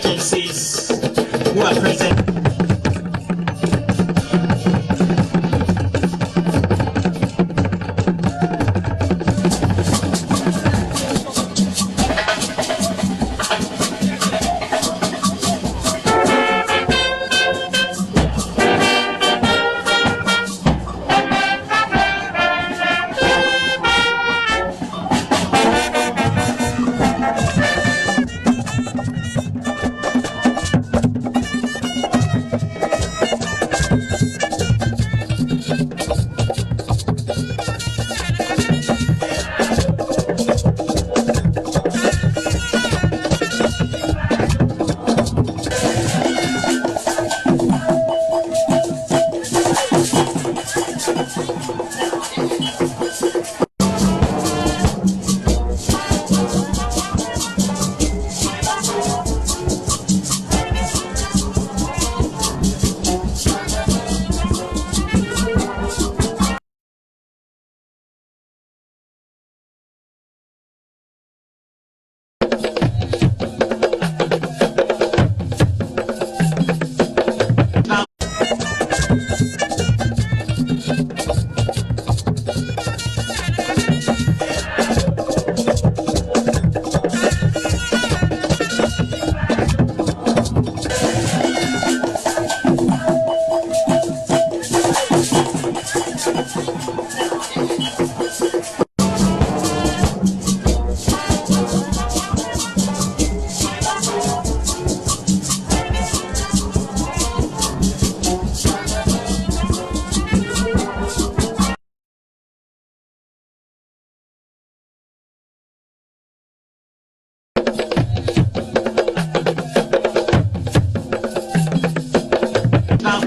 agencies who are present.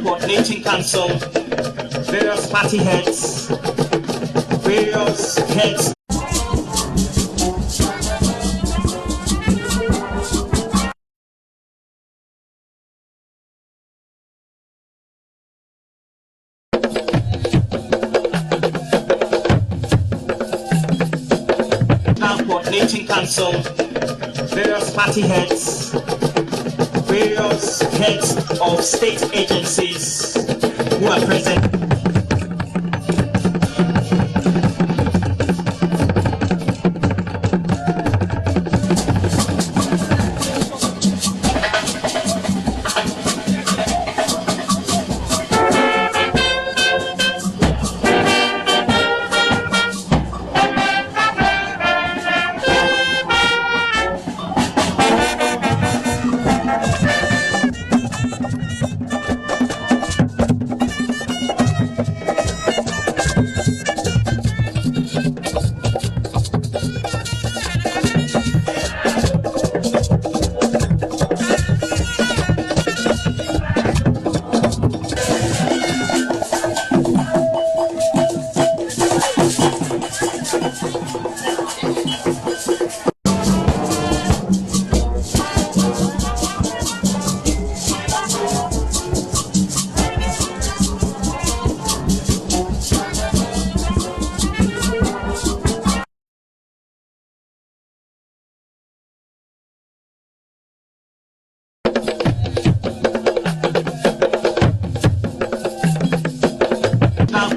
Coordinating Council, various party heads, various heads. Coordinating Council, various party heads, various heads of state agencies who are present.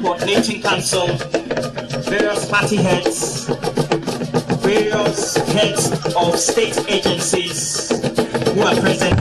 Coordinating Council, various party heads, various heads of state agencies who are present.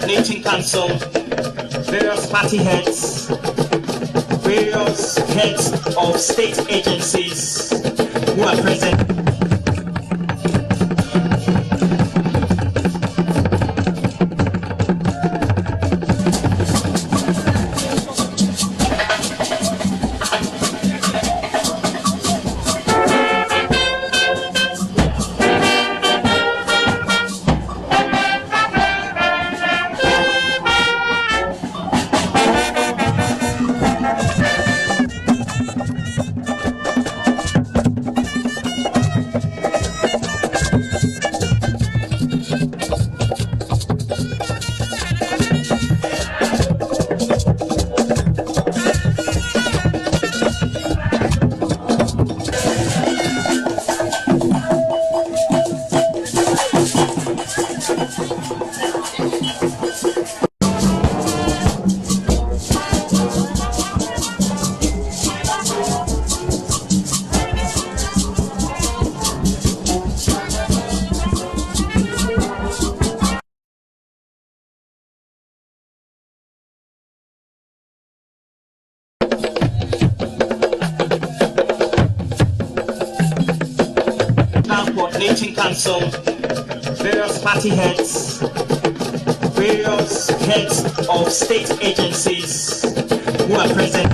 coordinating council, various party heads, various heads of state agencies who are present. Coordinating council, various party heads, various heads of state agencies who are present.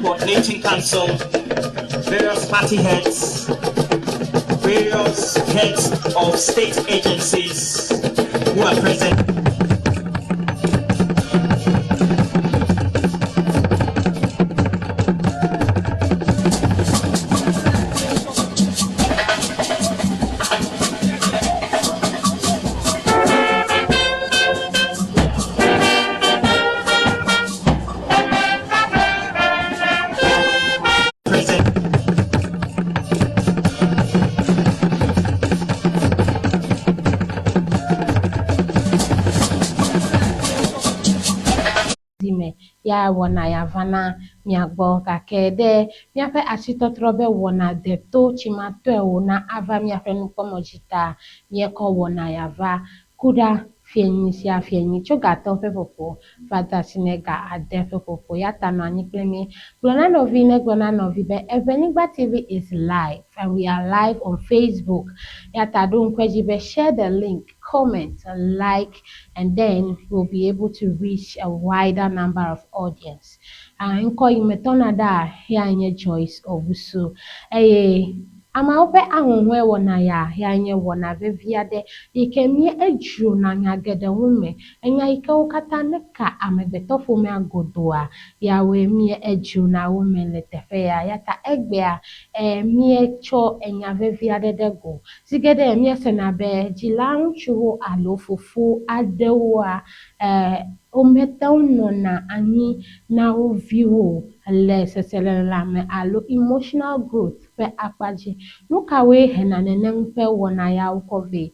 Coordinating council, various party heads, various heads of state agencies who are present. Ya wana ya vana miagbo kakede miafe asitotrobe wona depto chimatwe wona ava miafe nupomojita mieko wona ya va kuda fienyi sia fienyi chogato pepopo fata sinega adefe popo ya tano aniklemi glona novi ne glona novi be Evenigba TV is live and we are live on Facebook ya tado nkweji be share the link, comment, like, and then we'll be able to reach a wider number of audience. Nko imetona da ya nye Joyce Owusu. Ama ope ahụhụ ewo na ya nye wo na veviade ike mie eju na nyagede wume enya ike ukata neka amebetofo me agodoa ya we mie eju na wume letefe ya yata egbea mie cho enya veviade dego sigede mie senabe jilang chuo alofufu adewa ometauno na ani na uviwo le sesele lame alo emotional growth pe akpaji nuka we hena nene mpe wona ya ukove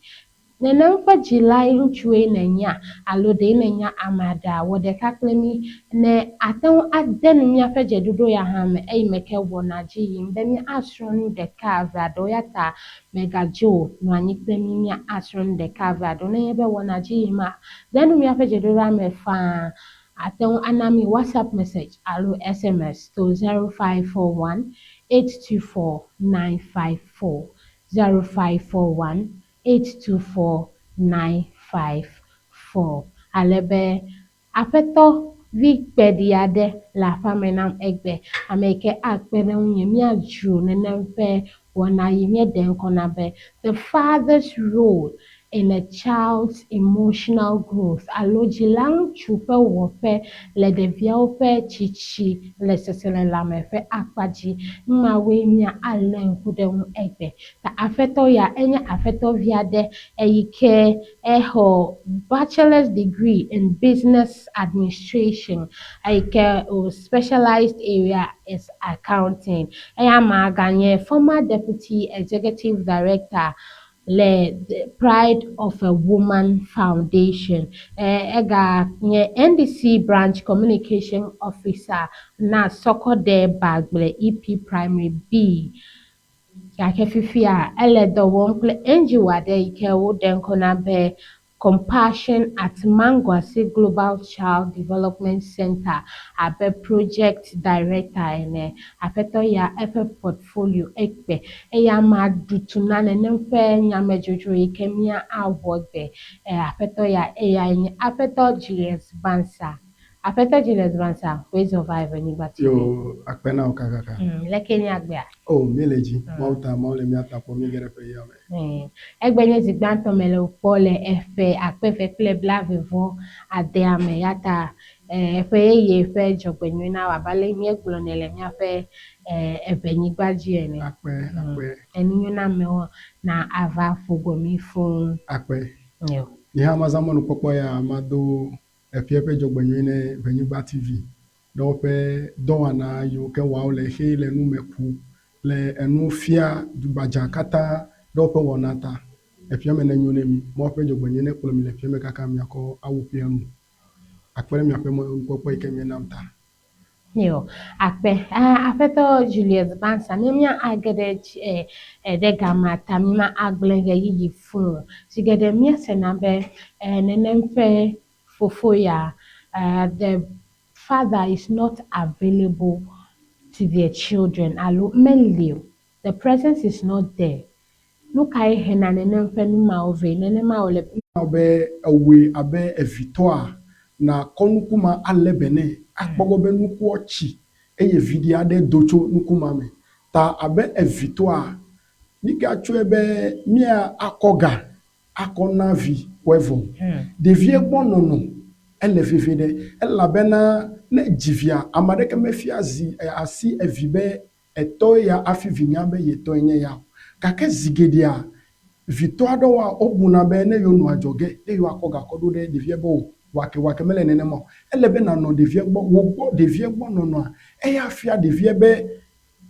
Nenam fa July ntwe nanya alode nanya amada wode kaklemi ne aten aden mi afeje dodo ya ha me meke wonaji yimbe mi asron de kava do yata mega jo no anyiklemi mi asron de kava do ne yebe wonaji yima then mi afeje dodo me fa aten anami WhatsApp message alo SMS to 0541 824 954 0541 824-954. Alebe afeto vi pediade la famenam egbe ameke akpene unyemi aju nenempe wana yimye denkonabe. The father's role in a child's emotional growth. Alojilang chupe wope le devia ope chichi le sesele lamefe akpaji mmawe mia alen kudemu egbe. Ta afeto ya enye afeto viade eyike eho bachelor's degree in business administration eyike specialized area is accounting. Eya maganye former deputy executive director the Pride of a Woman Foundation. Ega nye NDC branch communication officer na soko de bagle EP primary B. Yake fifi a ele do wongle enji wade ike wo denko na be Compassion at Mangwasi Global Child Development Center abe project director ene afeto ya efe portfolio ekpe eya ma dutuna ne nemfe nyame jojo ikemia awogbe afeto ya eya nye afeto Julius Bansa we survive ni bati Yo, akpena okakaka. Lekeni agbea Oh, mileji. Mauta maule miata po migere pe yame. egbenye zigbanto mele upole efe akpefe kple blavevo ade ame yata efe ye fe jogbenyu na wabale mi egblɔ ne le miaƒe evenyigba dzi ene. Akpe. Eninyo na amewo na ava fogomi fuu. Akpe. Yo. Ni ha mazamonu kpɔkpɔ ya amado efie ƒe dzɔgbenyu ne Venyigba TV. Do ƒe dɔwana yiwo ke wɔawo le xe le nu me ku le enu fia dugbadza katã do ƒe wɔna ta. Efia me ne nyo ne mi. Mo ƒe dzɔgbenyu ne kplɔ mi le efia me kaka miakɔ awu ƒe enu. Akpe ɖe miaƒe nukpɔkpɔ yi ke mi nam ta. Yo, akpe. Afeto Julius Bansa, mimia agede de gamata, mima agblenge yiyi fun. Sigede mia senabe nenemfe fofoya, the father is not available to their children. Alo melio, the presence is not there. Nukai hena nenemfe numa ove, nenema ole. Abe ewe abe evitoa na konukuma alebene. Akpɔgɔbe nuku ɔtsi eye vidi aɖe do tso nukuma me ta abe evitoa nika tso ebe mia akɔga akɔna vi wɛvɔ ɖevie gbɔ nɔnɔ ele fefe ɖe elabena ne dzivia ame aɖeke mefia asi evi be etɔ ya afi vinya be yetɔ nye ya gake zigedea vitɔ aɖewoa wobuna be ne yewo nɔ adzɔge ne yewo akɔga kɔ ɖo ɖe ɖevia be o wake mele nenema o ele be nanɔ ɖevia gbɔ wo gbɔ ɖevia gbɔ nɔnɔa eya fia ɖevia be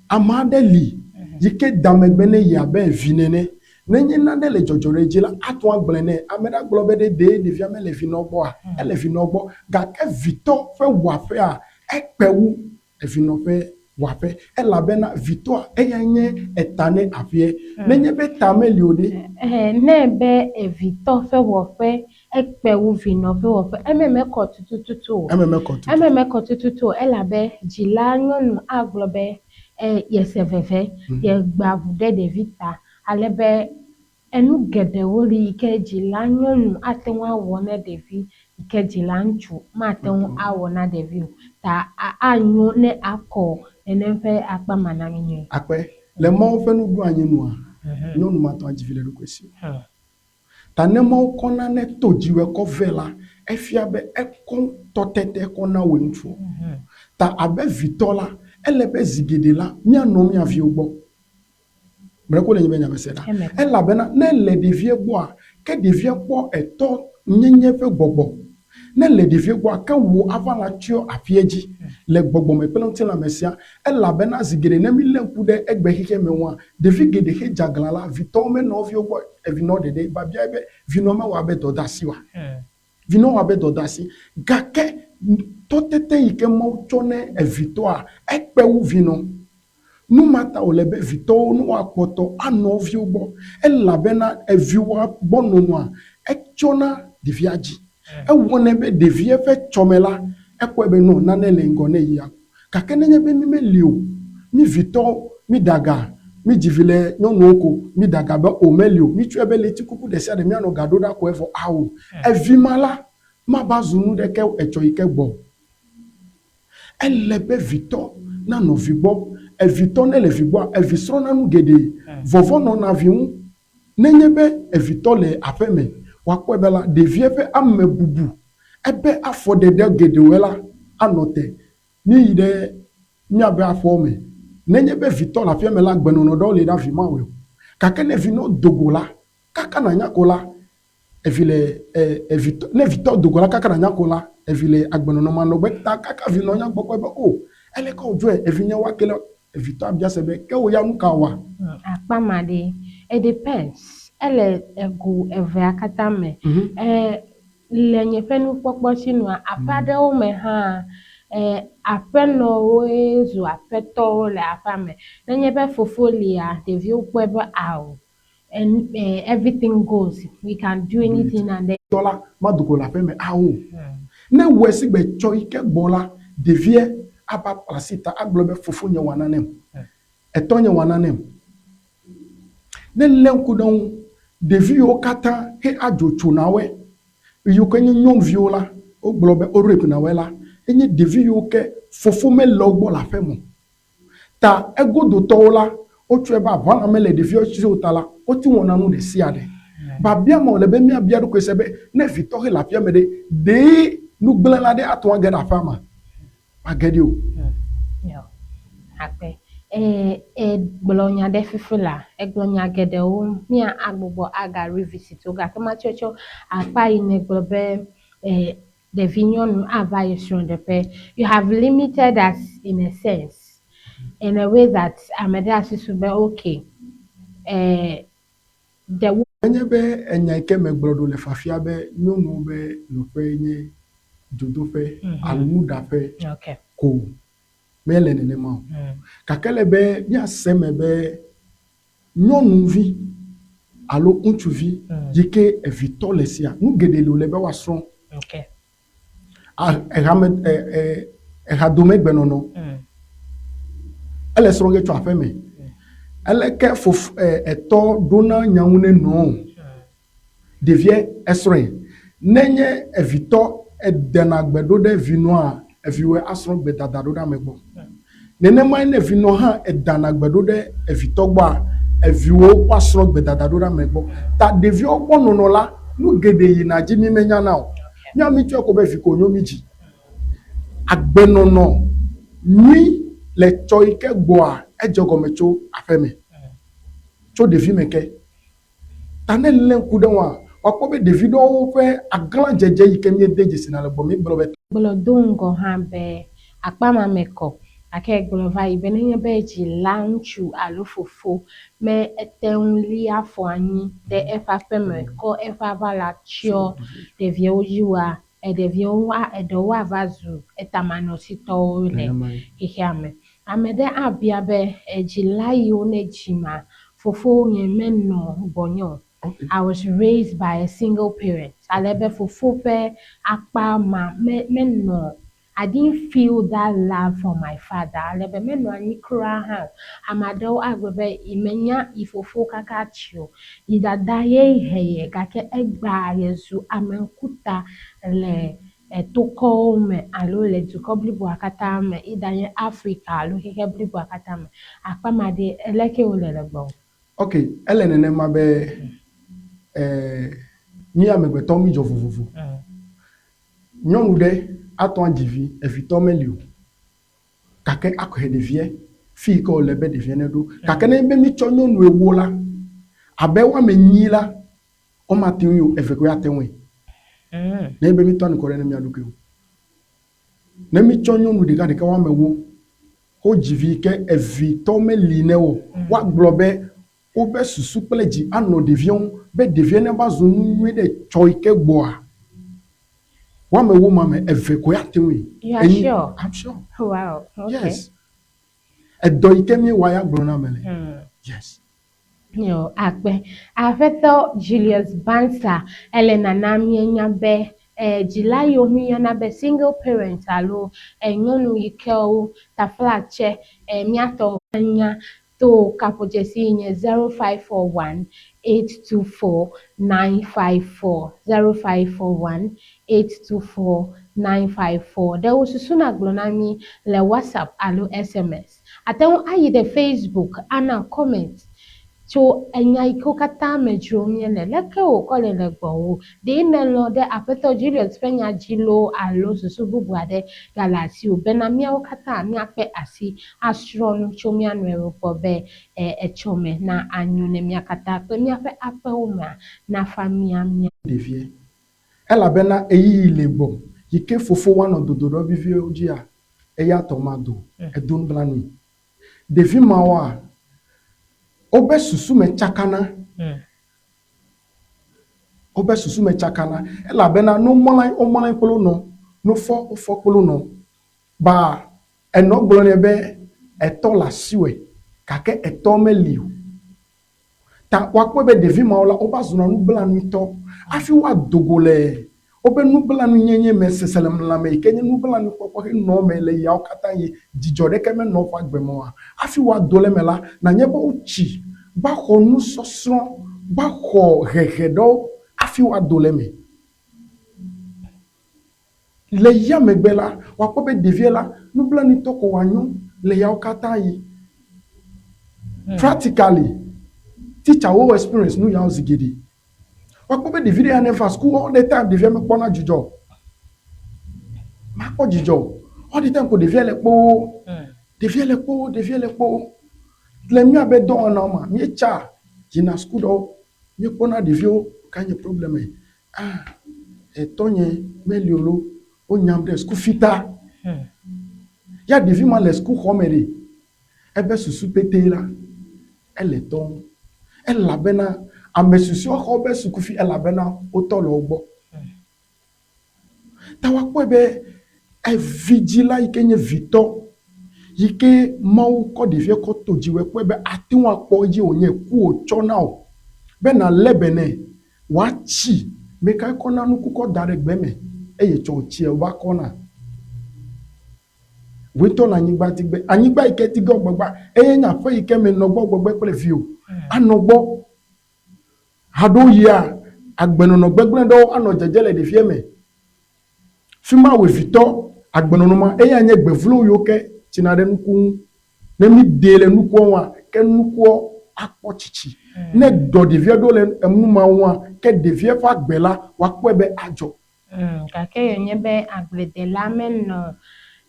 ame aɖe li yi ke da megbe ne yi abe vi nene nenye nane le dzɔdzɔ ɖe dzi la ato agblẽ nɛ ame ɖe gblɔ be ɖe ɖevia mele vinɔ gbɔa ele vinɔ gbɔ gake vitɔ ƒe wɔaƒea ekpe wu evinɔ ƒe wɔaƒe elabena vitɔa eya nye eta ne aƒea nenye be ta meli o ɖe. Ne be evitɔ ƒe wɔƒe ekpe wu vinɔ ƒe wɔƒe ememe kɔ tututu o. Ememe kɔ tututu o elabe dzila nyɔnu agblɔ be yese veve yegba ʋu ɖe ɖevi ta alebe enu geɖewo li yi ke dzila nyɔnu ate ŋu awɔ ne ɖevi yi ke dzila ŋutsu mate ŋu awɔ na ɖevi o ta anyo ne akɔ nenem ƒe akpa manami nyuie. Akpe le Mawu ƒe nuɖoanyi nua nyɔnu matɔ adzivi le ɖokui si. Ta ne Mawu kɔna ne to dziwɔ kɔ ve la efia be ekɔ tɔtete kɔna wo ŋutsu. Ta abe vitɔ la ele be zigede la mianɔ mia viwo gbɔ. Mreko le nyi be nya se da. Elabena ne le ɖevia gbɔa ke ɖevia kpɔ etɔ nyenye ƒe gbɔgbɔ Ne le devie boa ke wo ava la tio afieji le gbogbo me pelonti la mesia e la bena zigere ne mi lenku de egbe hike me wa devie gede he jagla la vito me no vio boy e vino de ba bia be vino me wa be dodasi wa vino wa be dodasi gake to tete ike mo chone e vito a ekpe wu vino nu mata o lebe vito nu apoto anovio bo e la bena e viwa bono no e chona diviaji e wone be devie fe chomela e ko be no na ne lengo ne ya ka kenenye be mi melio mi vito mi daga mi jivile nyonoko mi daga be o melio mi tue be leti kuku de sia de mi ano gado da ko e fo awo e vimala ma bazunu de ke e choike gbo e lebe vito na no vibo e vito ne le vibo e visro na nu gede vovo no na viun nenye be e vito le apeme wakwe bela devie fe amme bubu ebe afo de gede wela anote ni ide mi abe afo me nenye be vito la fie me la gbenu no do le da vi mawe kake ne vi no dogola kaka na nyakola e vile e vito ne vito dogola kaka na nyakola e vile agbenu no mano be ta kaka vi no nya gbogbo be o ele ko jo e vi nya wakele e vito abia se be ke o ya nuka wa akpamade it depends ele ego eve akata me le nyefenu pokpo sinu apade o me ha apeno wezu apeto le afame le nyebe fofolia devi ukwe aw and everything goes we can do anything and then dola madukola fe me awo ne wesi be choike bola devie aba plasita aglobe fofo nya wananem etonye wananem ne lenku don devi o kata he ajochu nawe yu kenye nyom viola o globe o rep na wela enye devi o ke fofo me logbo la fe mo ta egodo tola o tweba bana me le devi o chi o tala o ti wona nu de siade ba bia mo le be mi abia do ko sebe ne vito he la pia me de nu gbela de ato agada fama agadi o yo akpe gbolonya de fifila gbolonya gede o mi agbogbo aga revisit o ga kama chocho apa ine gbolobe the vignon ava yeshon de pe you have limited us in a sense in a way that ameda asisu be okay the enye be enya ke me gbolodo le fafia be nyonu be no fe nye jodo fe almuda fe okay ko mele nene ma kakele be bia seme be nyonuvi alo unchuvi jike evito lesia nu gedele le be wason okay hadome gbenono ele sronge twa feme ele ke fof eto dona nyaune no devie esre nenye evito edena gbedo de vinoa eviwe asron gbe dadado da megbo nene mai ne vino ha edana gbedo de evito gba eviwo asron gbe dadado da megbo ta devie ogbo nono la nu gede yi na ji mi menya na o nya mi twa ko be fi ko nyomi ji agbenono ni le choike gboa ejogomecho afeme cho devie meke tane lenku de wa wakobe Davido fe aglan jeje yikemie deje sinale bomi blobe Bolodongo hambe akpama meko ake glova ibenenye beji lanchu alufofo me etenli afo anyi de efa feme ko efa vala chio de vieojiwa de vieowa edowa vazu etamano sitole hiame amede abia be ejilayi onejima fofo nyemeno bonyo. okay. I was raised by a single parent. Alebe fufupe akpa ma me no. I didn't feel that love from my father. Alebe me no ani kura ha. Amado agwebe imenya ifufu kakachio. Ida daye heye kake egba yezu amenkuta le etoko me alo le tuko blibu akata me ida ye Africa alo keke blibu akata me. Akpa ma de eleke olele bon. Okay, ele nene mabe ni amegbe to mi jo fufufu nyonu de ato anjivi evito melio kake akohe devie fi ko lebe devie ne do kake ne be mi cho nyonu ewola abewa menyila o matin yo eveko atenwe Na ebe mi tɔ ne kɔrɛ ne mi aduke o. Na mi tsɔ nyɔnu ɖeka wa me wo. Wo dzivi ke evi tɔ me li ne o. Wa gblɔ be wobe susu kple dzi anɔ ɖeviwo be ɖevia ne va zu nu nyui ɖe tsɔ yi ke gbɔa. Wa me wo ma me eve ko ya te we. You are sure? I'm sure. Wow. Okay. Yes. Edo yi ke mi wa ya gblɔ na me le. Yes. Yo, akpe. Afeto Julius Bansa, Elena Namienya be, July Yomiana be single parent alo, nyonu yikeo, taflache, miato anya, to kapojesi nye 0541 824 954 0541 824 954. There was susuna glonami le WhatsApp alo SMS. Aten ayi de Facebook ana comment. So enya iko kata medro miele leke o kole le gbo de ne lo de apeto Julius penya jilo alo susu bubu ade galasi o benamia o kata mi ape asi astron chomia no eropo be echome na anyu ne mi akata pe mi ape o ma na famia mi Devie. Ela bena eyi le gbo yike fofo wa no dododo bi fi oji a eya tomado edun blanu. Devi mawa obe susu me chakana. Obe susu me chakana. Ela bena no molai polo no. No fo polo no. Ba eno glone be eto la siwe. Kake eto me liu. Ta wakwe be devi maola oba zuna nu blanu to. Afi wa dogole. Obe nu blanu nyenye me seselem la me. Kenye nu blanu kwa no me le ya okata ye. Dijore ke me no fa gbemo a. Afi wa dole me la na nyebo uchi. Ba ko nu sosron. Ba ko regedo. Afi wa dole me. Le ya megbela. Wakwe be devie la. Nu blanu to ko wanyo. Le ya okata ye. Practically. Teacher who experience no ya zigidi. Wakobe the video and for school all the time devia me kpona jijo. Ma ko jijo. All the time ko devia le po. Devia le po. Le mi abe don na ma. Mi cha jina school do. Mi kpona devio kanye problem e. Tonye meliolo o nyamde school fita. Ya devi ma le school homere. Ebe susu pete la. Elle ton. Elle la bena amesusu obe sukufi elle la bena otolo ogbo. Tawakwe be e vigila ikenye vito yike mau ko devie ko tojiwe kwe be atiwa poji onye ku ochona o. Be na lebene wa chi meka kona nuku ko daregbe me eye cho chi e wa kona. Weto na anyigba tigbe anyigba ike tigo gbagba eye nya fe ike me no gbogbo pele fi o anogbo hado ya agbenono gbegble do ano jejele de fie me fima we vito agbenono ma eye anya gbevlo yoke tinade nuku ne mi dele nuku wa ke nuku akpo chichi ne do de vie do le emu ma wa ke de vie fa gbela wa po ebe ajo ka ke yenye be agbede la men no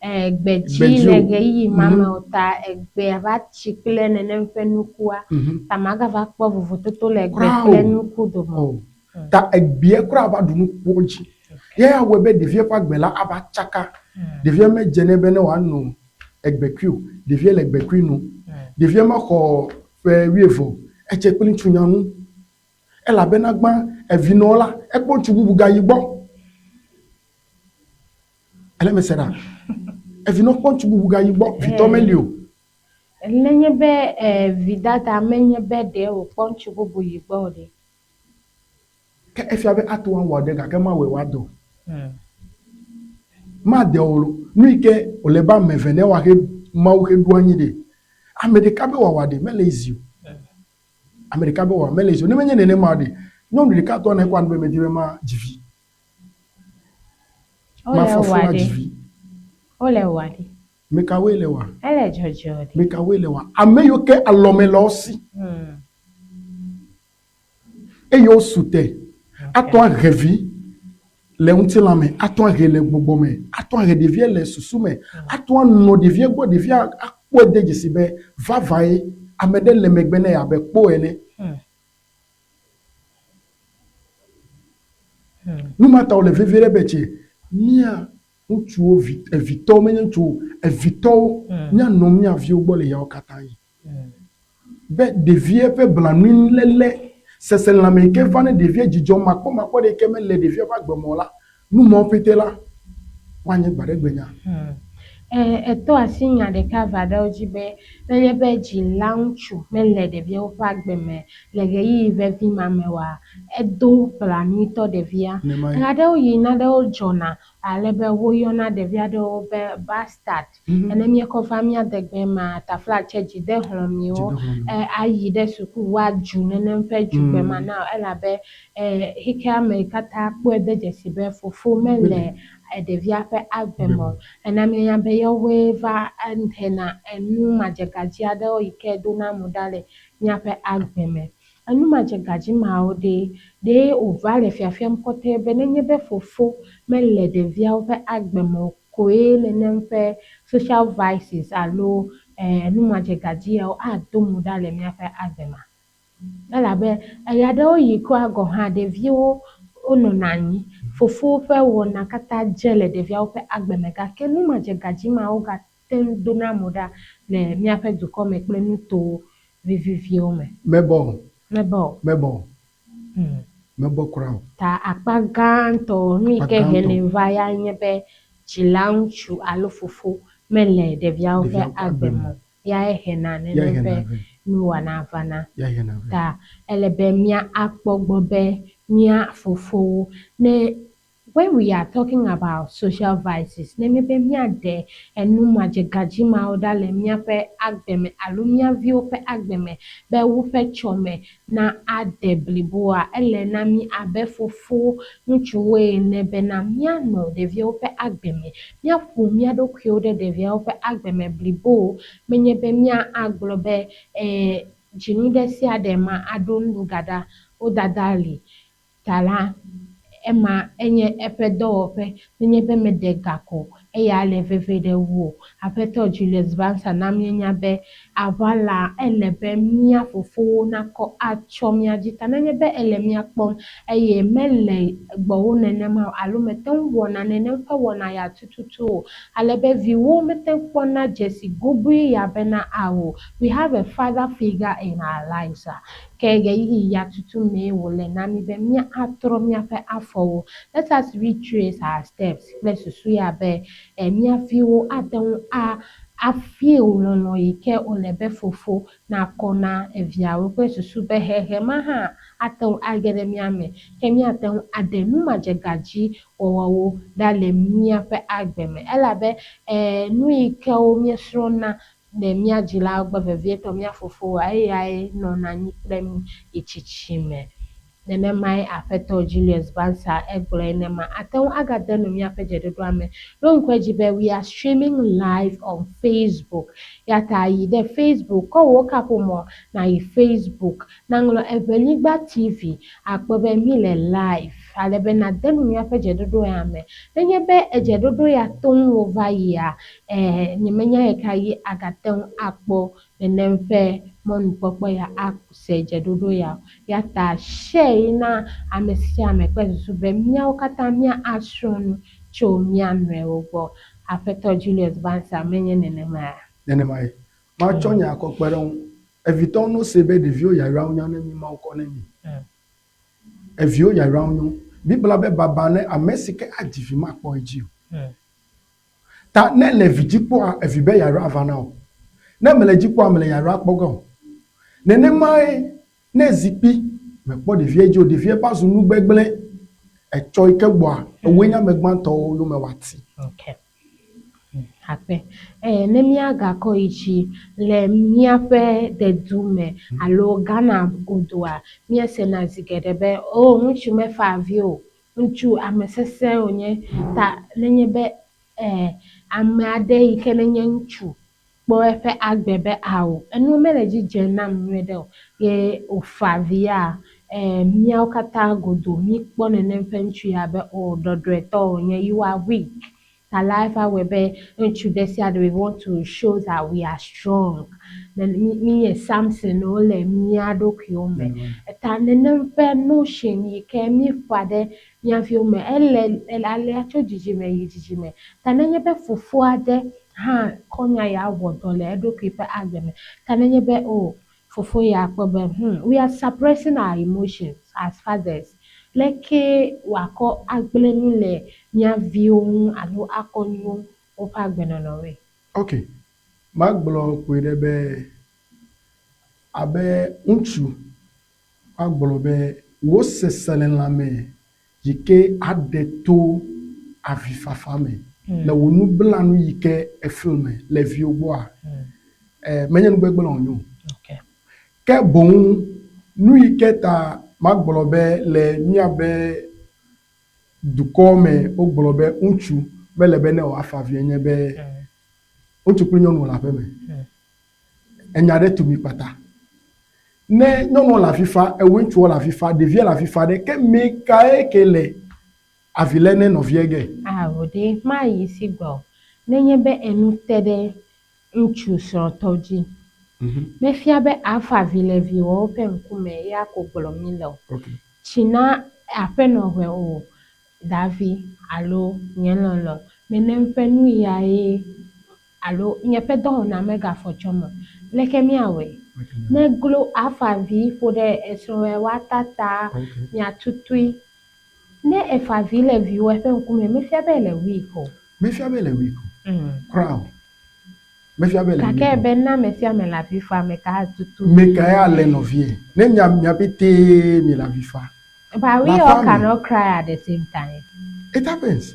gbeji lege yi mama ota egbe ava chikle nene mfe nukua tamaga va kpo vovototo le gbe nuku do mo ta egbe kura aba du nuku oji ye awe be devie fa gbela aba chaka devie me jene be ne wa no egbe kru devie le egbe kru no devie ma ko fe wiefo eche peli tunyanu e la be na gba evinola e po chububu ga yigbo ele me sera Evi no ponchu bubuga yigbo vito melio. Lenye be vidata menye be de o ponchu bubu yigbo de. Ke efi abe atu wan wade ka ke ma we wado. Ma de olo nu ike oleba mevene wa ke ma o ke duanyi de. America be wa wade melezio. America be wa melezio ne menye nene ma de. Nyom de ka to na kwa nbe medire ma jivi. Ma fofu jivi. Ole wadi. Meka wele wa. Ele jojo di. Meka wele wa. Ame yoke alome losi. Eyo sute. Atwa revi. Le unti lame. Atwa rele gbogbo me. Atwa re devie le susu me. Atwa no devie go devie akpo de jisibe. Vavae. Amede le megbene ya be po ene. Numata ole vevere beche mia ŋutsuwo evitɔwo menye ŋutsuwo evitɔwo mianɔ mia viwo gbɔ le yawo katã yi be ɖevie ƒe blanuiléle seselãme yi ke va ne ɖevie dzidzɔ makpɔmakpɔ ɖe yi ke mele ɖevie ƒe agbemɔ la numawo ƒete la woanye gbaɖegbenya. Eto asi nya ɖeka va ɖe wo dzi be nenye be dzila ŋutsu mele ɖeviawo ƒe agbe me le ɣeyiɣi vevi ma me oa, edo blanuitɔ ɖevia. Nya ɖewo yina ɖewo dzɔna ale be woyɔna ɖevia ɖewo be bastard. Ne míekɔ va mía degbe mea, taflatse dzidehlɔ̃miwo ayi ɖe suku woadzu nenem ƒe dzugbema na wo elabe xexea me katã kpɔe de dzesi be fofo mele ɖevia ƒe agbe me o. Ena mienya be yewoe va hena enu madzegadzi aɖewo yi ke dona mo ɖa le míaƒe agbe me. Enu madzegadzi mawo ɖe wòva le fiafiam kɔtɛe be nenye be fofo mele ɖeviawo ƒe agbe me o koe nenem ƒe social vices alo enu madzegadzi yawo ado mo ɖa le míaƒe agbe me. Elabe eya ɖewo yi kura gɔ hã ɖeviwo wonɔna anyi, fofowo ƒe wɔna katã dze le ɖeviawo ƒe agbe me gake nu madzegadzi mawo gate ŋu dona mo ɖa le míaƒe dukɔ me kple nuto viviviwo me. Mebɔ kura o. Ta akpa gãtɔ nu yi ke hene va ya nye be dzila ŋutsu alo fofo mele ɖeviawo ƒe agbe me o. Ya hena nenem ƒe nuwɔna vana. Ta ele be míakpɔ gbɔ be mía fofowo ne when we are talking about social vices, ne be míaɖe enu madzegadzi mawo ɖa le míaƒe agbe me alo mía viwo ƒe agbe me be woƒe tsɔme na aɖe bliboa, ele na mí abe fofo ŋutsuwoe ene bena míanɔ ɖeviawo ƒe agbe me, míaƒo mía ɖokuiwo ɖe ɖeviawo ƒe agbe me blibo, menye be míagblɔ be dzinu ɖe sia ɖe ma aɖo nuɖuga ɖa wo dada li ta la ema enye eƒe dɔwɔƒe nenye be meɖe gakɔ eya le veve ɖe wu o. Aƒetɔ Julius Bansa na míenya be aʋala ele be mía fofowo nakɔ atsɔ mía dzi ta nenye be ele mía kpɔm eye mele gbɔwo nenema o alo mete ŋu wɔna nenem ƒe wɔna ya tututu o, alebe viwo mete ŋu kpɔna dzesi goboe ya bena awo we have a father figure in our lives ke ɣeyiɣi ya tutu mee wòle na mí be míatrɔ míaƒe afɔwo. Let us retrace our steps kple susu ya be mía viwo ate ŋu afie lɔlɔ̃ yi ke wòle be fofo nakɔ na viawo kple susu be hehema hã ate ŋu age ɖe mía me ke míate ŋu aɖe nu madzegadzi wɔwɔwo ɖa le míaƒe agbe me elabe nu yi kewo míesrɔ̃na le mía dzilawo gbɔ vevietɔ mía fofowoa eyae nɔna anyi kple mí yi tsitsi me. Nenemae Aƒetɔ Julius Bansa egblɔe nema ate ŋu agade nu míaƒe dzeɖoɖoa me. Ɖo ŋkue dzi be we are streaming live on Facebook. Ya ta yi ɖe Facebook kɔ wò kaƒomɔ na yi Facebook naŋlɔ Eveligba TV akpɔ be mí le live alebe nade nu míaƒe dzeɖoɖo ya me. Nenye be edzeɖoɖo ya tom wòva yia nyemenya yi ka yi agate ŋu akpɔ nenem ƒe mɔnukpɔkpɔ ya ase dzeɖoɖo ya ya ta share yi na ame sia ame kple susu be míawo katã míasrɔ̃ nu tso mía nɔewo gbɔ. Aƒetɔ Julius Bansa menye nenema. Nenemae. Matsɔ nye akɔ kpe ɖe ŋu. Evitɔwo no se be ɖeviwo yayrawo nya ne mí mawo kɔ ne mí. Eviwo yayrawo nyo. Bibla be baba ne ame si ke adzi vi makpɔ edzi o. Ta ne le vi dzi kpɔa evi be yayra va na o. Ne mele dzi kpɔa mele yayra kpɔ ge o. Nenemae ne zikpi mekpɔ ɖevie dzi o ɖevie va zu nu gbegblẽ etsɔ yi ke gbɔa ewoe nye ame gbãtɔwo yome wòati. Akpe. Ne míagakɔ yi dzi le míaƒe dedu me alo Ghana godoa míesena zi geɖe be ŋutsu mefa avi o, ŋutsu ame sesẽ wònye ta nenye be ame aɖe yi ke nenye ŋutsu kpɔ eƒe agbe be awo enu mele dzidze nam nyuiɖe o ye wòfa avia míawo katã godo míkpɔ nenem ƒe ŋutsu ya be ɖɔɖɔetɔ wònye you are weak. Ta la eva wɔe be ŋutsu ɖe sia ɖe we want to show that we are strong. Míenye Samson wole mía ɖokuiwo me. Ta nenem ƒe notion yi ke míeƒoa ɖe miaviwo me ele alea tso dzidzime yi dzidzime ta nenye be fofo aɖe hã kɔ nya ya wɔ dɔ le eɖokui ƒe agbe me ta nenye be o fofo ya kpɔ be we are suppressing our emotions as fathers leke wòakɔ agblẽ nu le miaviwo ŋu alo akɔ nu woƒe agbenɔnɔwoe. Ok, magblɔ koe ɖe be abe ŋutsu magblɔ be wo sese le lãme yi ke aɖe to avifafa me le wo nublanui yi ke efil me le viwo gbɔa menye nugbegble wònyo ke boŋ nu yi ke ta magblɔ be le miabe dukɔ me wogblɔ be ŋutsu mele be ne wòafa avi nye be ŋutsu kple nyɔnu le aƒe me enya ɖe tu mi kpata ne nyɔnu le avi fa ŋutsuwo le avi fa ɖevia le avi fa ɖe ke me kae ke le avi lé ne nɔvie ge. Ɖe mayi si gbɔ nenye be enu te ɖe ŋutsu srɔ̃tɔ dzi mefia be afa avi le viwo ƒe ŋkume ya ko gblɔ mi le o. Tsi na aƒenɔve o davi alo nye lɔlɔ nenem ƒe nu yae alo nye ƒe dɔwɔna megafɔ tsɔ me leke miawɔe ne glo afa avi ƒo ɖe esrɔ̃ woatata miatutui ne efa avi le viwo ƒe ŋkume mefia be ele weak o. Mefia be le weak o. Kura o. Mefia be le weak o. Gake be na mefia me le avi fa me ka tutu. Me ka ya le nɔvie ne miapete mi le avi fa. But we all cannot cry at the same time. It happens.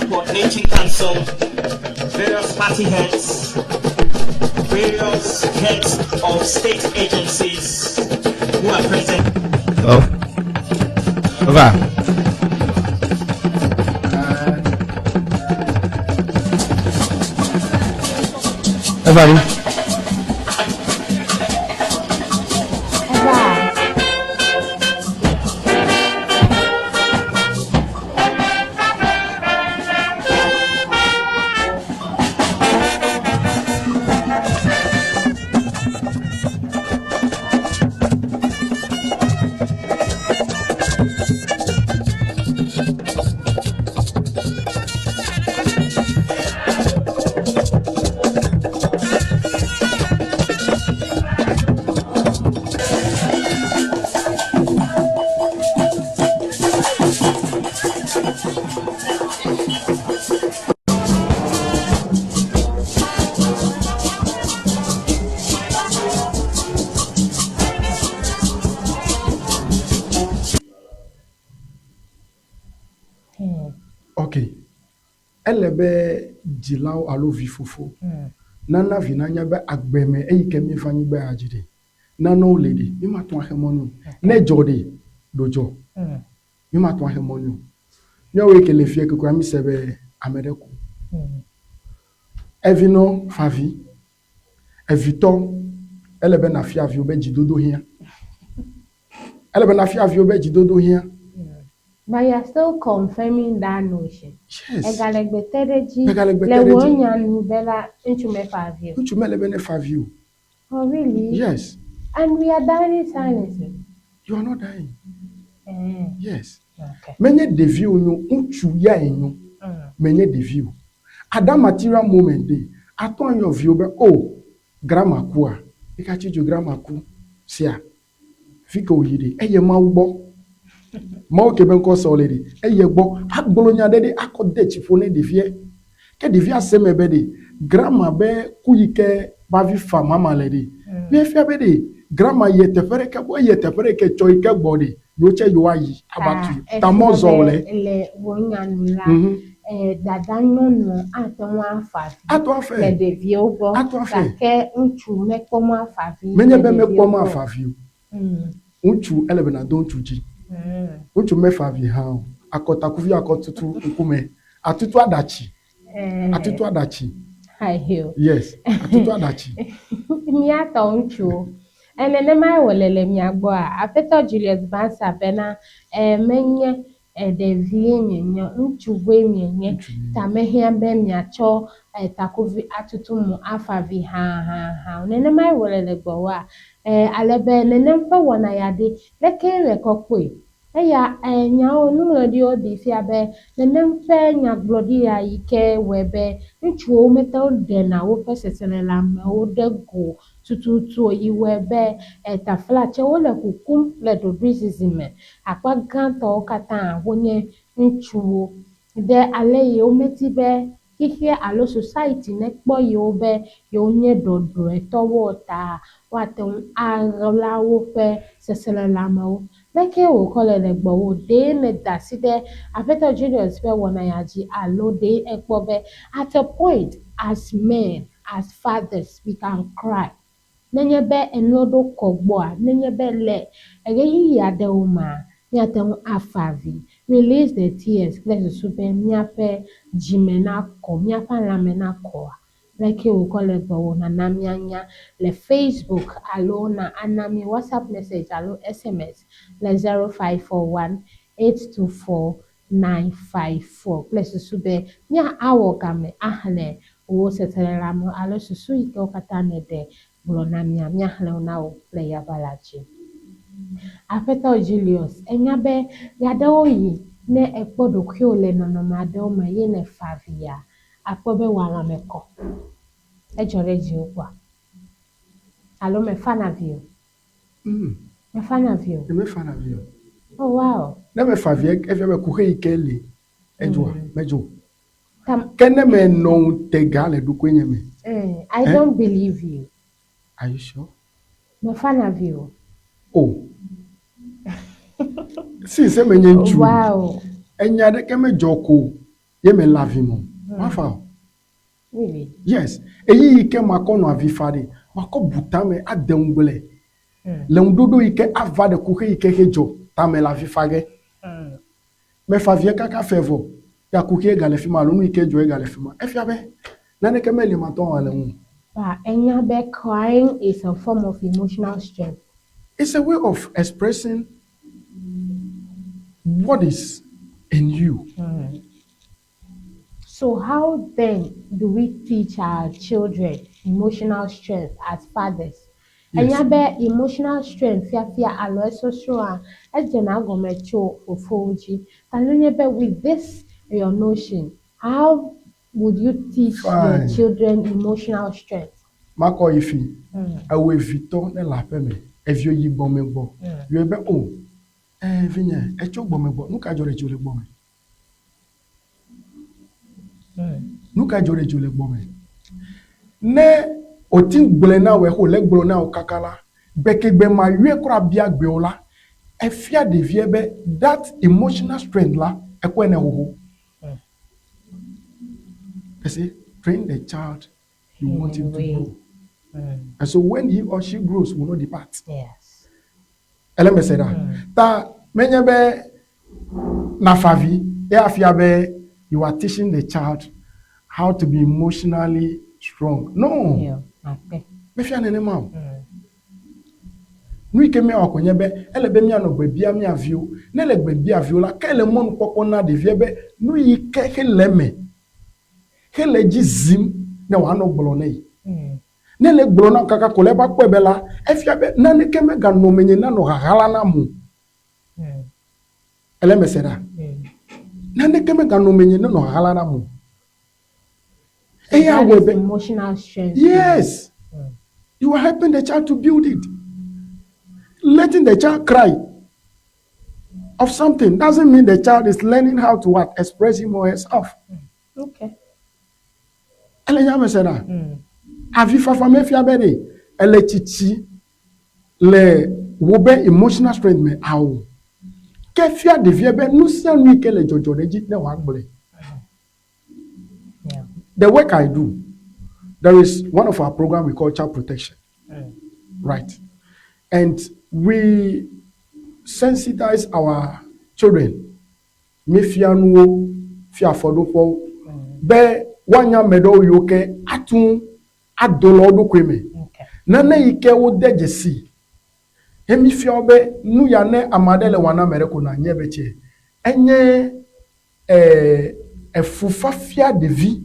Coordinating Council, various party heads, various heads of state agencies who are present. Oh. Over. Everybody. Ok. Elle be dzilawo alo vi fofo. Nana vi nanya be agbeme eyi ke mi fanyi be ajide. Nano lady, mi ma to ahemonu. Ne jode dojo. Mi ma to ahemonu. Nyawe ke le fie ke kwa mi sebe amedeku. Evino favi. Evito elle be na fia vi obe jidodo hia. Elle be na fia vi obe jidodo hia. But you are still confirming that notion. Yes. Egalegbe tereji le wonya nu bela inchume favio. Inchume le bene favio. Oh really? Yes. And we are dying in silence. You are not dying. Yes. Okay. Menye devi onyo unchu ya enyo. Menye devi o. at that material moment dey aton your view be oh grandma ku a e ka chijo grandma ku sia fika oyide eye ma ugbo ma o kebe nko so lady eye gbo agbolonya dede akode chifo ne devie ke devie aseme be de grandma be kuyike bavi fa mama lady me fia be de grandma ye tefere ke choi ke gbode yo che yo ayi abatu tamo zo le wonyanula dada nyɔnu atɔnwo afavi le ɖeviwo gbɔ gake ŋutsu mekpɔmɔ afavi menye be mekpɔmɔ afavi o ŋutsu ele bena do ŋutsu dzi ŋutsu mefavi hã o akɔtakuvi akɔtutu ŋkume atutu adatsi yes atutu adatsi míatɔ ŋutsuwo nenema wòle le mia gbɔa aƒetɔ Julius Bansa bena menye ɖevie mienye ŋutsuwoe mienye ta mehia be miatsɔ takuvi atutu mo afavi hã nenema wòle le gbɔwoa alebe nenem ƒe wɔna ya ɖi leke le kɔkɔe eya nyawo nuŋlɔɖiwo ɖi fia be nenem ƒe nyagblɔɖi ya yi ke wɔe be ŋutsuwo mete ɖena woƒe seselelãmewo ɖe go tututu yi wɔe be taflatsewo le kukum le ɖoɖoezizi me akpa gãtɔwo katã wonye ŋutsuwo ɖe ale yi wometi be xixia alo society nekpɔ yewo be yewonye ɖɔɖɔetɔwo ta woate ŋu aɣla woƒe seselelãmewo leke wòkɔ le gbɔwo ɖe ne da asi ɖe aƒetɔ Julius ƒe wɔna ya dzi alo ɖe ekpɔ be at a point as men as fathers we can cry nenye be enuwo ɖo kɔ gbɔa nenye be le ɣeyiɣi aɖewo mea míate ŋu afa avi release the tears kple susu be míaƒe dzime nakɔ míaƒe lãme nakɔa leke wòkɔ le gbɔwo nana míanya le Facebook alo ana mi WhatsApp message alo SMS le 0541-824-954 kple susu be awɔ game axlẽ wo seselelãme alo susu yi ke wo katã meɖe gblɔ na mia míaxlẽ wo na wo le yaba la dzi. Aƒetɔ Julius enya be yaɖewo yi ne ekpɔ ɖokuiwo le nɔnɔme aɖewo me ye ne fa avia akpɔ be wɔalãme kɔ edzɔ ɖe dziwò kpɔa alo mefana vi o mefana vi o mefana vi o oh wow ne me fa avi efia be kuxe yi ke li edzoa medzo ke ne me nɔ te ga le ɖokui nye me I don't believe you. Are you sure? Mefana vi o oh si se me nye ŋutsu wow enya ɖeke medzɔ ko ye me la vi mo wafa o really yes eyi yi ke makɔ nɔ avi fa ɖe makɔ bu tame ade ŋugble le ŋuɖoɖo yi ke ava ɖe kuxe yi ke he dzɔ tame le avi fa ge me fa vie kaka fe vɔ ya kuxe ga le fi ma alo nu yi ke dzɔ ga le fi ma efia be naneke meli matɔ wa le ŋu. Enya be crying is a form of emotional strength. It's a way of expressing what is in you. So how then do we teach our children emotional strength as fathers? Yes. Enya be emotional strength fia alo esosro a ejena gomecho ofoji. Tanonye be with this your notion, how would you teach your children emotional strength? Mako ifi awe vito ne la pe me evio yi gbon me gbo yo be o vinya e cho gbo me gbo nuka jore jole gbo me nuka jore jole gbo me ne o tin gble na we ho le gblo na o kakala be ke gbe ma yue kura bia gbe o la e fia de vie be that emotional strength la e ko ene ho I say train the child you want him to grow. And so when he or she grows, will not depart. Yes. Let me say that. Ta menye be na favi e afia be you are teaching the child how to be emotionally strong. No. Yeah. Okay. Me fia nene ma. Nu ike me akonye be ele be mi anogbe bia mi avio. Ne le gbe bia avio la ke le mon popo na de vie be nu ike he leme. He le ji zim ne wa no gbolo ne yi. Ne le gbolo na kaka kole ba kwe bela efia be na ne keme ga no menye na no hala na mu ele me seda na ne keme ga no menye na no hala na mu So that is emotional strength. Yes. You are helping the child to build it. Letting the child cry of something doesn't mean the child is learning how to what? Express him or herself. Okay. Elenya mesena. Avi fafa mefia bede. Ele chichi le wobe emotional strength me awo. Ke fia de vie be nu sia nu ke le jojo de ji ne wa gbole. Yeah. The work I do, there is one of our program we call child protection. Right. And we sensitize our children. Me fia nuwo, fia fodopo. Be wanya medo yoke atun adolo do kweme. Okay. Nana ike wo dejesi. Emi fia obe nu ya ne amadele wana mereko na nyebeche. Enye fufa fia de vie.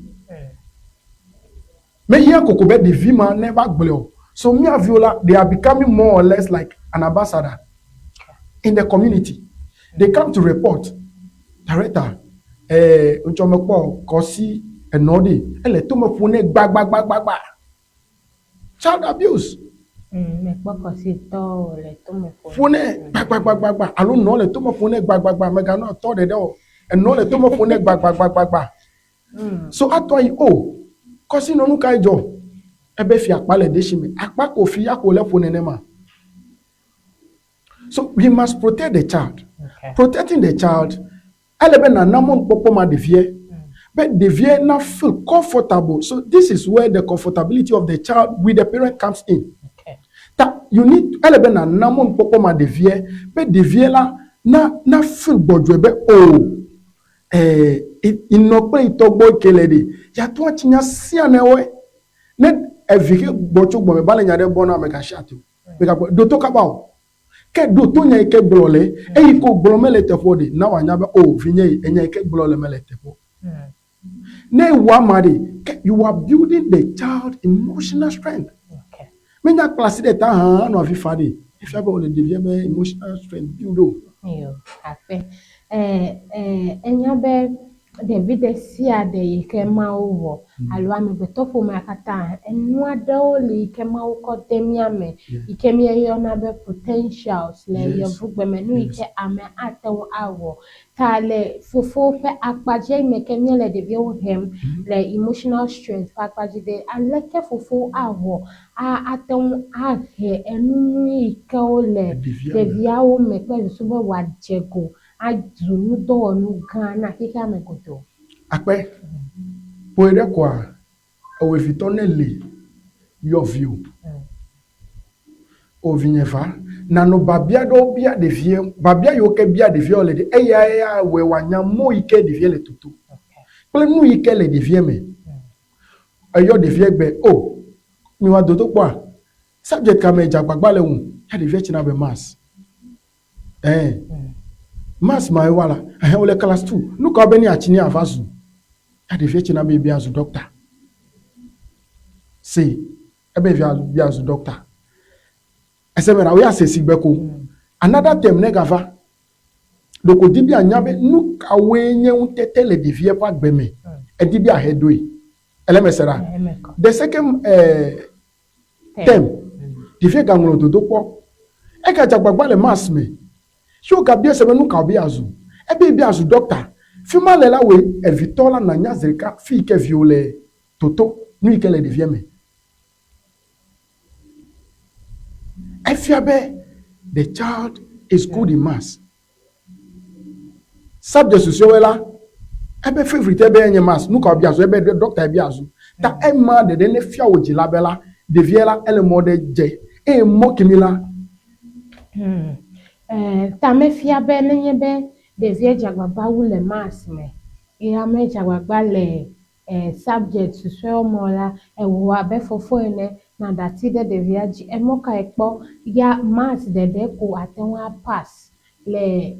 Me here kokobe de vie man never gbele. So me and Viola, they are becoming more or less like an ambassador in the community. They come to report, director, unchomekpo kosi enodi, ele to me phone gba. Child abuse. Me kosi to le to me Phone gba. I don't know le to me phone gba. Me ga no to de do. And no le to me phone gba. So atoi kosi no nu kai jo. Ebe fi akpa le deshime. Akpa ko fi akole phone nema. So we must protect the child. Okay. Protecting the child, elebe na namon popo ma devie. But devie na feel comfortable. So this is where the comfortability of the child with the parent comes in. Okay. That you need elebe na namon popo ma devie. But devie la na feel bodwebe inokpe itogbo kelede. Ya to achinya sia na we. Ne evike bocho gbo me bale nyade bona me ka shatu. Me ka do talk about ke do to nya ike blole e ko blomele tefodi na wanya be vinye enya ike blole mele tefo. Ne wa mari you are building the child emotional strength. Okay. Menya class de ta han no afifade if you be develop emotional strength build. Yo, ape. Enya be David sia de yike ma wo alwa me betofo ma kata enu adawo le yike ma wo ko demia me yike me yo na be potentials le ye vugbe me nu yike ame atewo awo ta le fofo fe akpaje me kemie le de bi wo hem le emotional strength akpaje de aleke fofo awo atewo ahe enu yike o le de bia wo me pe so be wajego azunu do nu Ghana kika me koto Akpe poede kwa owe fitonele your view ovinyefa na no babia do bia de vie babia yo ke bia de vie ole de eya we wanya mo ike de vie le tutu ple nu ike le de vie me ayo de vie gbe mi wa dodo kwa subject ka me jagbagba le hu ya de vie china be mass mass my wala ole class 2 nu ka be ni achini afasu ya de vie china be bia as doctor see ebe bia as doctor esemera we asesi gbeko another term negava doko dibi anyabe nu ka we nye untetele de vie pa gbeme e dibi ahedoi elemesera the second term di vie gangulo dodo po e ka jagbagba le mass me sho ka bia sebe nu ka bia azu ebe bia azu doctor fima lela we evitola na nyazrika fi ke viole toto nu ikele de vie me Efiabe, the child is good in mass. Subject to Sowela, ebe favorite ebe enye mass, nuka obiazu, ebe doctor ebiazu. Ta ema de dene fia oji labela, de viela ele mode je, mo kimila. Ta me fiabe nenye be, de vie jagbagba wule mass me. Me jagbagba le subject to Sowomola, wo abe fofo ene, na dati de viaji emoka ekpo ya maths de ko atenwa pass le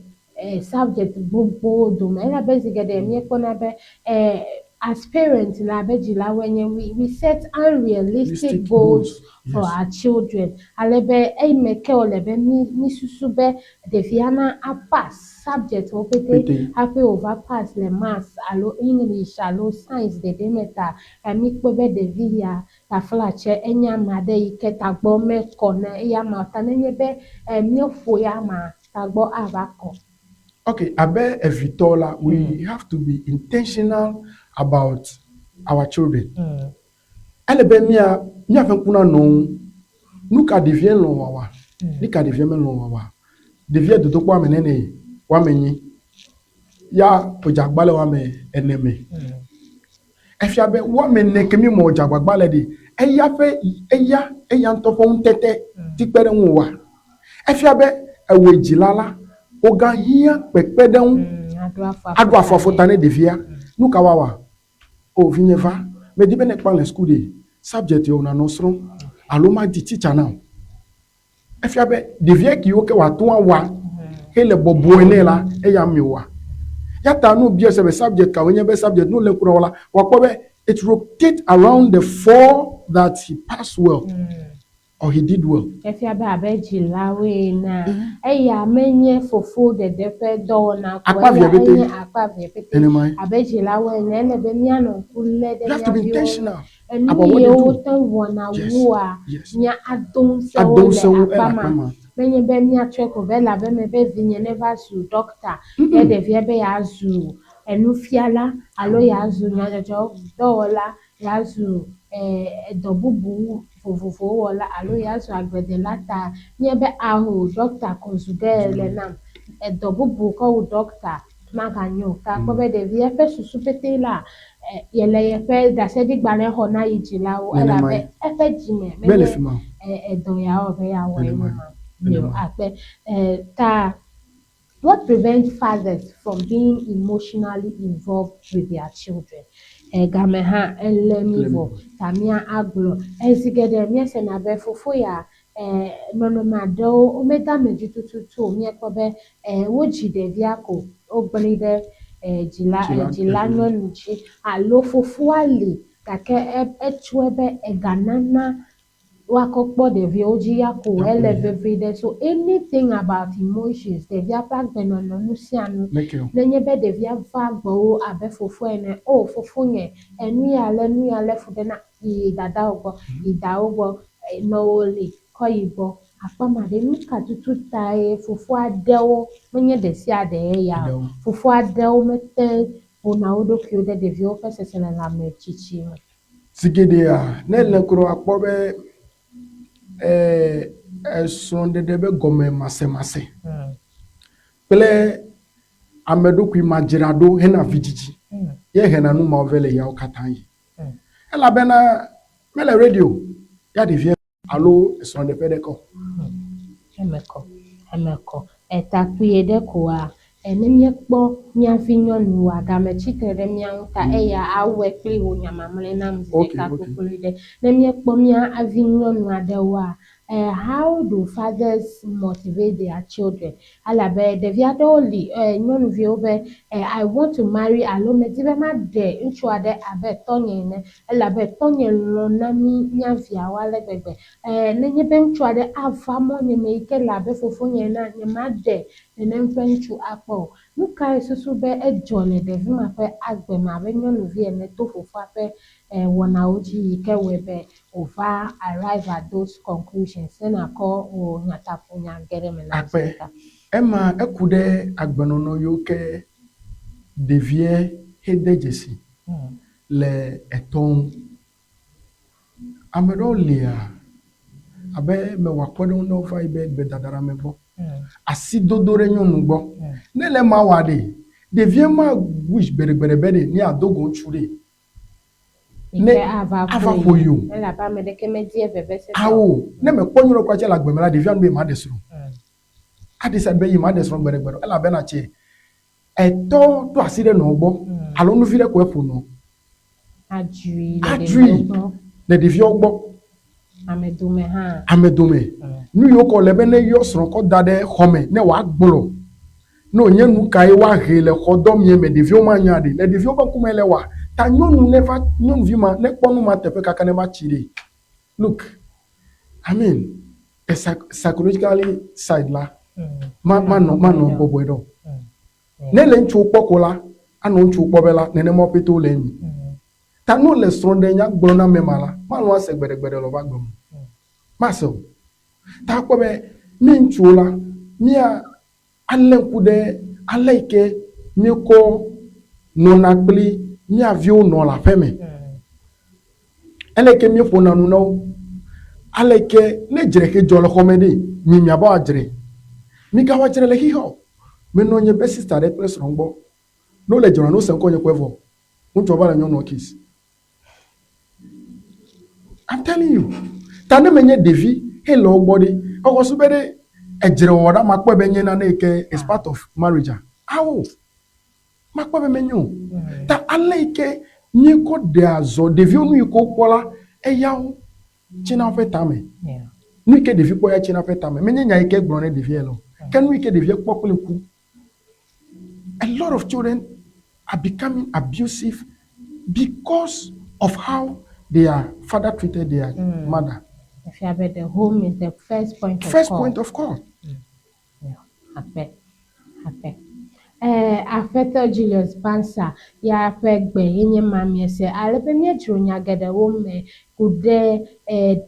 subject gbogbo do me na basic de mi ekpo na be as parents na abegila when we set unrealistic goals for our children alebe meke olebe mi susube deviana a pass subject opete happy over pass le maths alo English alo science de demeta mi pebe de via ta flache enya made ike tagbo me kona ya mata nyebe mi ofo ya ma tagbo avako. Okay, abe evitola, we have to be intentional about our children. Elebe mia fenkuna no nuka devien lo wawa. Nika devien men lo wawa. Devien de tokwa menene wa menyi. Ya ojagbale wa me eneme. Efiabe wa menene kemi mo ojagbale di. Eya ntofo untete tikpere nwa. Efiabe ewe jilala oga hia pekpedon adu afofotane devia nuka wawa o vinyeva me dibe nek pan school de subject yo na nosro aloma di teacher now efiabe devia ki oke watu wa hele bobo enela eya miwa yata no bia se subject ka wenye be subject no le kura wala wakobe it rotate around the four that he passed well or he did well. If you have a jilawe na, eya menye fofo de depe do na kwa ya akwa vipete. Abejilawe na ene bemia no kule de. You have to be intentional about what you do. Wana wua nya adom se wole akama. Menye bemia cheko bela beme be vinye never su doctor. E de vie be ya zu enu fiala alo ya zu nya jo dola ya zu dobubu fofofo wala alo ya so agbede lata nyebe aho doctor konzugele na dobubu ko doctor maganyo ka ko be de vie fe susupete la yele ye fe da se di gbare ho na yijila o ala be e fe jime me do ya o be ya wo no ape ta what prevents fathers from being emotionally involved with their children? Gameha elemivo tamia aglo ezigede miese na be fufu ya nono mado omeda mejututu mi ekobe woji de viako ogbonide jila nonuchi alo fufu ali kake echuebe eganana wakokpo de vioji yako elevevide so anything about emotions de via pack benono nusianu nenye be de via fagbo abe fufu ene o fufu nye enu ya le fude na idada ogbo no ole koyibo apama de nuka tutu tai fufu adewo menye de si ade ya fufu adewo mete ona odo ki ode de via ofesesele la mechichi sigede a ne lenkro akpobe sonde debe gome mase pele amedo ku imagirado hena vidiji ye hena no ma ovele ya okatanyi ela bena mele radio ya de vie alo sonde pedeko emeko etakuye deko a enemye kpo nya vinyonu wa gamechitere mia nta eya awe kli ho nyamamle na mzeka kukulide nemye kpo mia avinyonu adewa how do fathers motivate their children alabe de viadoli nyonu viobe I want to marry alo medibe ma de nchu ade abe tonye ne alabe tonye lo na mi nya via wale gbegbe nenye be nchu ade avamo nye me ike labe fofonye na nye ma de nemfenchu akpo nuka esusu be ejole de vima pe agbe ma be nyonu vie ne to fofa pe wona oji ike webe over arrive at those conclusions then I call nyata punya gereme na sika ema ekude agbenono yoke devie hedejesi le eton amedo lia abe me wakodo no fa ibe bedadara mebo asi dodore nyonu gbo nele ma wade devie ma wish bereberebede ni adogo chure ne ava for you ela ba me de ke me die bebe se awo ne me kponyoro kwa che la gbemela devie no be ma desro adisa be yi ma desro beregbero ela be na che eto to asire no gbo alo nu fire ko efu no ajui le devie ogbo amedume nu yo ko lebe ne yo sro ko dade home ne wa gbolo no nye nu kai wa hele khodom ye me devie o ma nya de le devie o ba kuma ele wa Ta nyɔnu never nyɔnuvi ma ne kpɔ nu ma teƒe kaka ne va tsi ɖe. Look, I mean, a psychologically side la, ma no bɔbɔe ɖɔ. Ne le ŋutsu kpɔ ko la, anɔ ŋutsu kpɔ bɛ la, nenema pete wo le nyi. Ta no le srɔ̃ɖe nya gblɔ na me ma la, ma lɔ ase gbeɖegbeɖe lɔ va gbɔ me. Ma se o. Ta kpɔ bɛ mi ŋutsu la, mia alé ŋku ɖe ale yi ke míekɔ nɔna kpli mia viwo nɔ le aƒe me. Ele yi ke míeƒona nu na wo. Ale yi ke ne dzrexe dzɔ le xɔme ɖe, miaba adzre. Migawa dzre le xixɔ. Menɔ nye be sista ɖe kple srɔ̃ gbɔ. No le dzɔna no se ŋkɔ nye kɔe vɔ. Ŋutsu va le nyɔnua kiss. I'm telling you. Ta ne menye ɖevi he le wo gbɔ ɖe. Xɔxɔ su be ɖe edzre wɔ ɖa ma kpɔ be nye nane yi ke is part of marriage. Awo. Ma kpɔ be menyo. Ta ale yi ke míekɔ ɖe azɔ ɖeviwo nu yi ke wokpɔ la eyawo tsina ƒe tame. Nu yi ke ɖevi kpɔ ya tsina ƒe tame. Menye nya yi ke gblɔ ne ɖevia lɔ. Ke nu yi ke ɖevia kpɔ kple ŋku. A lot of children are becoming abusive because of how their father treated their mother. If you have the home is the first point of First call. point of call. Happy. Afeto Julius Bansa ya pegbe yenye mami se alebe mi ejronya gede wo me kude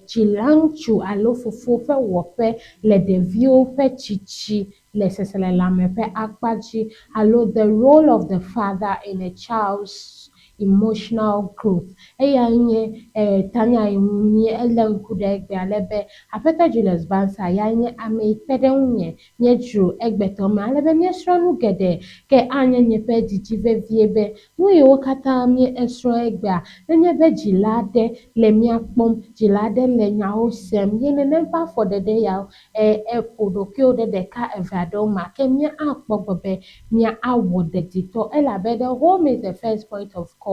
chilangchu alo fufu fe wofe le devio fe chichi le sesele lame fe akpaji alo the role of the father in a child's emotional growth. Eya nye tanya nye ele nkude egbe alebe Afeto Julius Bansa ya nye ame ipede unye nye jro egbe tome alebe mi esronu gede ke anye nye pe didi vevie be nu yiwo kata mi esro egbe nenye be dzilade le miakpom dzilade le nyawo sem ye nenempa fɔdede ya ƒoɖokuiwo ɖe ɖeka eve aɖewo ma ke mia akpɔ gbɔ be mia awɔ deditɔ elabe the home is the first point of call.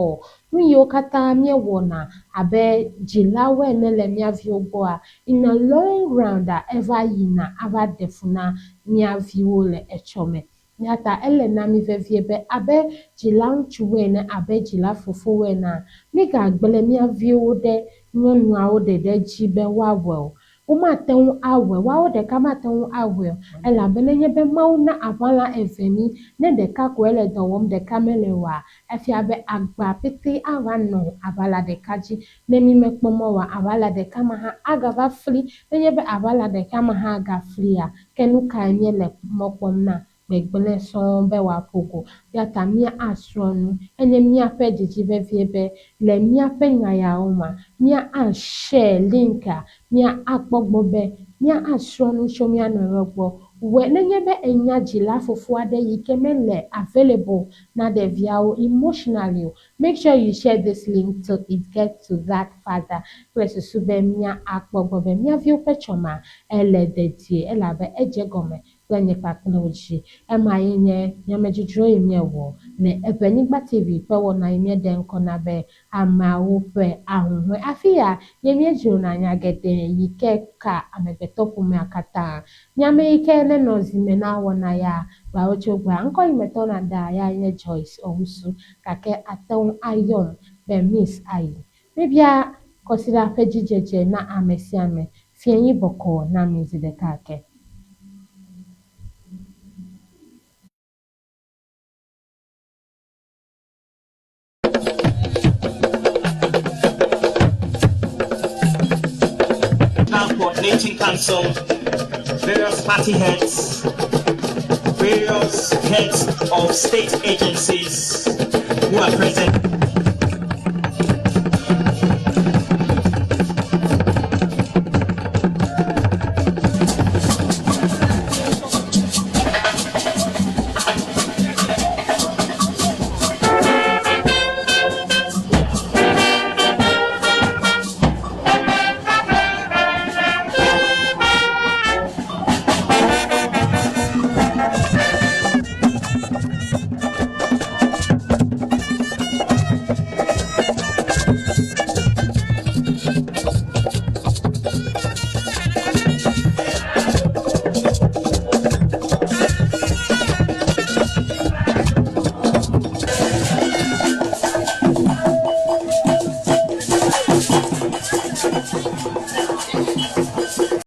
Nu yiwo kata mie wɔna abe dzilawo ene le mia viwo gbɔa in a long round eva yina ava ɖe fu na mia viwo le etsɔ me. Nyata ele na mi vevie be abe dzila ŋutsuwo ene abe dzila fofowo ene migagble mia viwo ɖe nyɔnuawo ɖeɖe dzi be woawɔ o. Womate ŋu awɔe, woawo ɖeka mate ŋu awɔe o elabena nye be Mawu na aʋala eve mi ne ɖeka koe le dɔ wɔm ɖeka mele oa efia be agba pete ava nɔ aʋala ɖeka dzi ne mi mekpɔ mɔ oa aʋala ɖeka ma hã agava fli nenye be aʋala ɖeka ma hã agaflia ke nu kae míele mɔ kpɔm na gbegblẽ sɔŋ be wòaƒo go yata mía asrɔ̃ nu enye míaƒe dzidzi vevie be le míaƒe nya yawo ma mía share linka mía akpɔ gbɔ be mía asrɔ̃ nu tso mía nɔewo gbɔ wɔ nenye be enya dzila fofo aɖe yi ke mele available na ɖeviawo emotionally o make sure you share this link till it gets to that father kple susu be mía akpɔ gbɔ be mía viwo ƒe tsɔma ele dedie elabe edze gɔme kple nye kpakple wo dzi ema ye nye nyamedzodzro yi miewɔ le Eʋenyigba TV ƒe wɔna yi mieɖe ŋkɔ na be ameawo ƒe ahuhɔe afi ya ye miedzrona nya geɖe yi ke ka amegbetɔƒomea katã nyame yi ke nenɔ zi me na wɔna ya gbawo tso gbea ŋkɔ yi me tɔna da ya nye Joyce Owusu gake ate ŋu ayɔm be Miss Ayi mebia kɔsiɖa ƒe dzidzedze na ame sia ame fienyi bɔkɔ na mi zi ɖeka ke. Coordinating Council, various party heads, various heads of state agencies who are present.